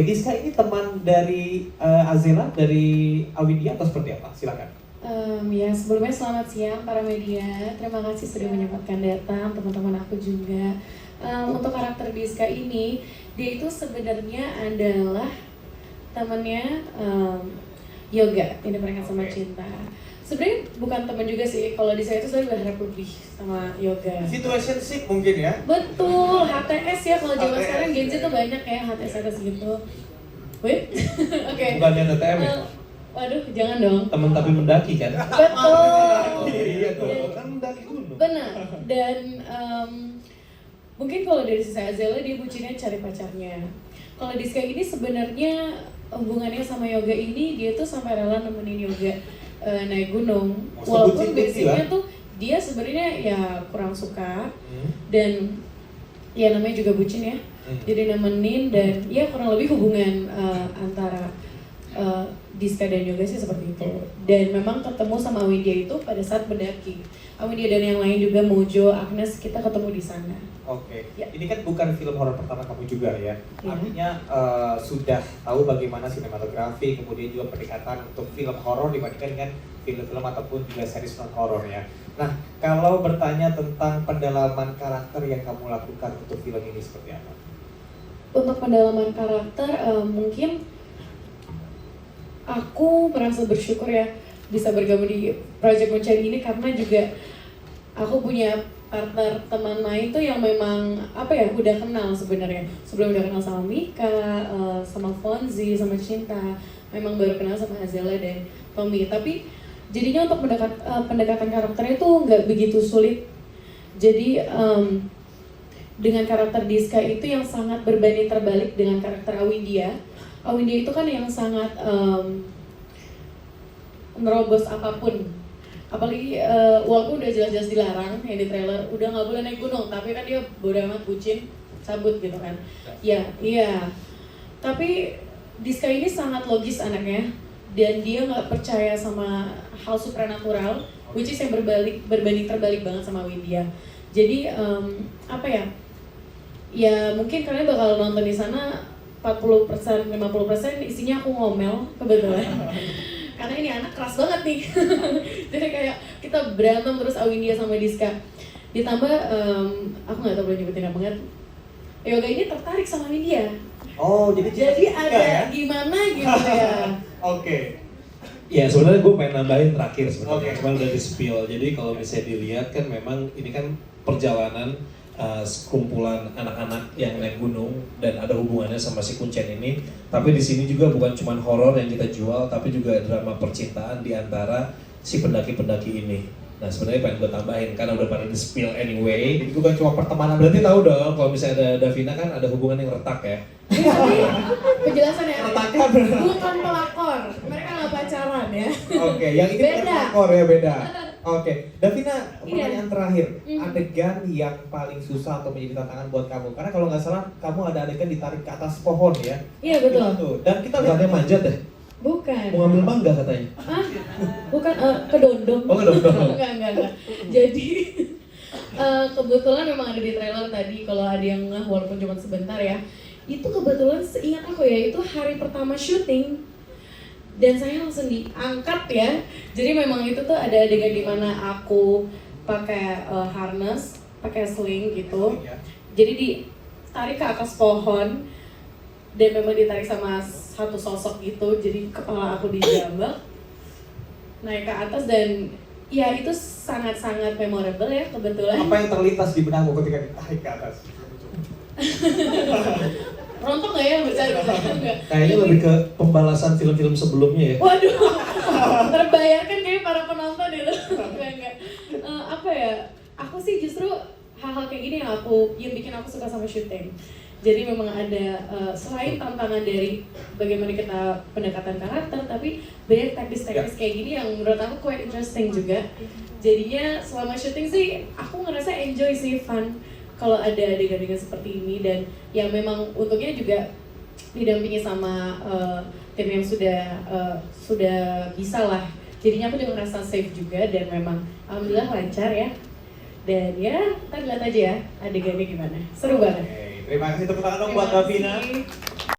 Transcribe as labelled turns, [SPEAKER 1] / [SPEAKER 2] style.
[SPEAKER 1] Diska ini teman dari Azela, dari Awindia atau seperti apa? Silakan.
[SPEAKER 2] Ya, sebelumnya selamat siang para media. Terima kasih sudah menyempatkan datang, teman-teman aku juga. Untuk karakter Diska ini, dia itu sebenarnya adalah temannya Yoga, ini mereka sama cinta. Sebenarnya bukan teman juga sih, kalau di saya itu saya berharap lebih sama Yoga.
[SPEAKER 1] Situationship mungkin ya?
[SPEAKER 2] Betul, HTS ya, kalau zaman
[SPEAKER 1] HTS,
[SPEAKER 2] sekarang Gen Z
[SPEAKER 1] ya.
[SPEAKER 2] tuh banyak ya HTS gitu. Wait, oke.
[SPEAKER 1] Bukannya TTM ya?
[SPEAKER 2] Waduh, jangan dong.
[SPEAKER 1] Temen tapi mendaki kan?
[SPEAKER 2] Betul.
[SPEAKER 1] Iya dong, kan mendaki gunung.
[SPEAKER 2] Benar. Dan mungkin kalau dari sisi Azela dia bucinnya cari pacarnya. Kalau Diska ini sebenarnya hubungannya sama Yoga ini dia tuh sampai rela nemenin Yoga naik gunung. Walaupun basicnya tuh dia sebenarnya ya kurang suka dan ya namanya juga bucin ya. Jadi nemenin dan ya kurang lebih hubungan antara Diska dan Yoga sih seperti itu. Dan memang ketemu sama Awindia itu pada saat mendaki. Awindia dan yang lain juga, Mojo, Agnes, kita ketemu di sana.
[SPEAKER 1] Oke,
[SPEAKER 2] Ya.
[SPEAKER 1] ini kan bukan film horor pertama kamu juga ya.
[SPEAKER 2] Ya.
[SPEAKER 1] Artinya sudah tahu bagaimana sinematografi, kemudian juga pendekatan untuk film horor dibandingkan dengan film-film ataupun juga series non horor ya. Nah, kalau bertanya tentang pendalaman karakter yang kamu lakukan untuk film ini seperti apa?
[SPEAKER 2] Untuk pendalaman karakter, mungkin aku merasa bersyukur ya bisa bergabung di Project Moonshine ini karena juga aku punya partner teman main tuh yang memang apa ya udah kenal sebenarnya. Sebelum udah kenal sama Mika, sama Fonzi, sama Cinta, memang baru kenal sama Azela dan Tommy. Tapi jadinya untuk pendekatan karakternya tuh nggak begitu sulit. Jadi dengan karakter Diska itu yang sangat berbanding terbalik dengan karakter Awindia. Awindia itu kan yang sangat nerobos apapun, apalagi walaupun udah jelas-jelas dilarang ya di trailer, udah nggak boleh naik gunung, tapi kan dia bodo amat bucin, cabut gitu kan. Ya, iya. Tapi Diska ini sangat logis anaknya dan dia nggak percaya sama hal supranatural, which is yang berbanding terbalik banget sama Awindia. Jadi apa ya? Ya mungkin kalian bakal nonton di sana 40%, 50% isinya aku ngomel kebetulan. Karena ini anak keras banget nih. Jadi kayak kita berantem terus Awindia sama Diska. Ditambah aku nggak tahu boleh nyebutin apa enggak. Yoga ini tertarik sama Awindia.
[SPEAKER 1] Oh, jadi
[SPEAKER 2] ada
[SPEAKER 1] ya?
[SPEAKER 2] gimana gitu ya.
[SPEAKER 1] Oke.
[SPEAKER 3] Ya sebenarnya gue pengen nambahin terakhir sebenarnya,
[SPEAKER 1] Oke.
[SPEAKER 3] cuma udah di spill. Jadi kalau misalnya dilihat kan memang ini kan perjalanan sekumpulan anak-anak yang naik gunung dan ada hubungannya sama si Kuncen ini. Tapi di sini juga bukan cuma horor yang kita jual, tapi juga drama percintaan di antara si pendaki-pendaki ini. Nah sebenarnya pengen gue tambahin karena udah pada di spill anyway.
[SPEAKER 1] Jadi bukan cuma pertemanan.
[SPEAKER 3] Berarti tahu dong kalau misalnya ada Davina kan ada hubungan yang retak ya.
[SPEAKER 2] Tapi penjelasan ya.
[SPEAKER 1] Retakan.
[SPEAKER 2] Bukan pelakor. Mereka nggak pacaran ya.
[SPEAKER 1] Oke, yang ini bukan
[SPEAKER 2] Beda.
[SPEAKER 1] pelakor ya, beda. Oke, Davina, pertanyaan
[SPEAKER 2] Iya.
[SPEAKER 1] terakhir, adegan yang paling susah atau menjadi tantangan buat kamu? Karena kalau nggak salah, kamu ada adegan ditarik ke atas pohon ya?
[SPEAKER 2] Iya betul.
[SPEAKER 1] Gimana tuh? Dan kita lihat
[SPEAKER 3] Katanya manjat ya,
[SPEAKER 2] Bukan.
[SPEAKER 3] mau ngambil mangga katanya.
[SPEAKER 2] Hah? Bukan kedondong.
[SPEAKER 3] Oh kedondong.
[SPEAKER 2] Enggak. Jadi kebetulan memang ada di trailer tadi kalau ada yang ngeh walaupun cuma sebentar ya. Itu kebetulan seingat aku ya itu hari pertama syuting dan saya langsung diangkat ya. Jadi memang itu tuh ada adegan di mana aku pakai harness, pakai sling gitu. Jadi ditarik ke atas pohon dan memang ditarik sama satu sosok gitu. Jadi kepala aku dijambak naik ke atas dan ya itu sangat-sangat memorable ya kebetulan.
[SPEAKER 1] apa yang terlintas di benakmu ketika ditarik ke atas?
[SPEAKER 2] Rontok nggak ya bercanda? Enggak.
[SPEAKER 3] Kayaknya lebih ke pembalasan film-film sebelumnya ya.
[SPEAKER 2] Waduh, terbayarkan kayak para penonton itu. Enggak. Apa ya? Aku sih justru hal-hal kayak gini yang bikin aku suka sama syuting. Jadi memang ada selain tantangan dari bagaimana kita pendekatan karakter, tapi banyak teknis-teknis kayak gini yang menurut aku quite interesting juga. Jadinya selama syuting sih aku ngerasa enjoy sih, fun kalau ada adegan-adegan seperti ini dan yang memang untungnya juga didampingi sama tim yang sudah bisa lah. Jadinya aku juga ngerasa safe juga dan memang alhamdulillah lancar ya. Dan ya, kita lihat aja ya adegannya gimana. Seru banget.
[SPEAKER 1] Terima kasih tepuk tangan dong buat
[SPEAKER 2] Terima
[SPEAKER 1] Davina.
[SPEAKER 2] kasih.